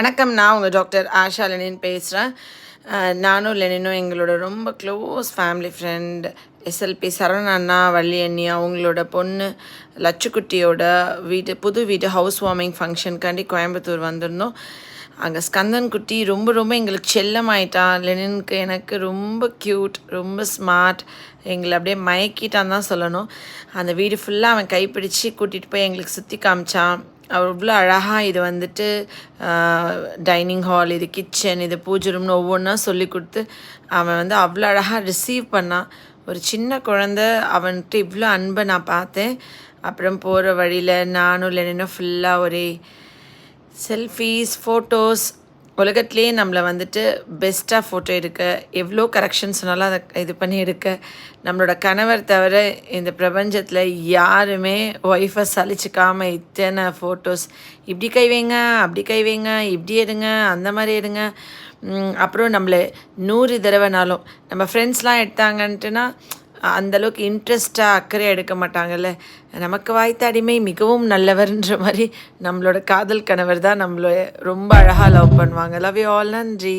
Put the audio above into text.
வணக்கம். நான் உங்கள் டாக்டர் ஆஷா லெனின் பேசுகிறேன். நானும் லெனினும் எங்களோட ரொம்ப close family friend SLP Saravana அண்ணா, வள்ளி அண்ணி அவங்களோட பொண்ணு லட்சுக்குட்டியோட புது வீடு ஹவுஸ் வார்மிங் ஃபங்க்ஷனுக்காண்டி கோயம்புத்தூர் வந்திருந்தோம். அங்கே ஸ்கந்தன் குட்டி ரொம்ப எங்களுக்கு செல்லமாயிட்டான். லெனினுக்கு எனக்கு ரொம்ப க்யூட், ரொம்ப ஸ்மார்ட், எங்களை அப்படியே மயக்கிட்டான்னு தான் சொல்லணும். அந்த வீடு ஃபுல்லாக அவன் கைப்பிடிச்சு கூட்டிகிட்டு போய் எங்களுக்கு சுற்றி காமிச்சான். அவ்வளோ அழகாக இது வந்துட்டு டைனிங் ஹால், இது கிச்சன், இது பூஜை ரூம்னு ஒவ்வொன்றா சொல்லி கொடுத்து அவன் அவ்வளோ அழகாக ரிசீவ் பண்ணான். ஒரு சின்ன குழந்த அவன்கிட்ட இவ்வளோ அன்பை நான் பார்த்தேன். அப்புறம் போகிற வழியில் நானும் இல்லைன்னா ஃபுல்லாக ஒரே செல்ஃபீஸ், ஃபோட்டோஸ். உலகத்துலேயே நம்மளை பெஸ்ட்டாக ஃபோட்டோ எடுக்க எவ்வளோ கரெக்ஷன் சொன்னாலும் அதை இது பண்ணி எடுக்க நம்மளோட கணவர் தவிர இந்த பிரபஞ்சத்தில் யாருமே ஒய்ஃபை சலிச்சிக்காமல் இத்தனை ஃபோட்டோஸ், இப்படி கை வைங்க, அப்படி கை வைங்க, இப்படி எடுங்க, அந்த மாதிரி எடுங்க. அப்புறம் நம்மளை 100 தடவைனாலும் நம்ம ஃப்ரெண்ட்ஸ்லாம் எடுத்தாங்கன்ட்டுனா அந்தளவுக்கு இன்ட்ரெஸ்ட்டாக அக்கறையாக எடுக்க மாட்டாங்கல்ல. நமக்கு வாய்த்த அடிமை மிகவும் நல்லவர்ன்ற மாதிரி நம்மளோட காதல் கணவர் தான் நம்மளை ரொம்ப அழகாக லவ் பண்ணுவாங்க. Love you all. நன்றி.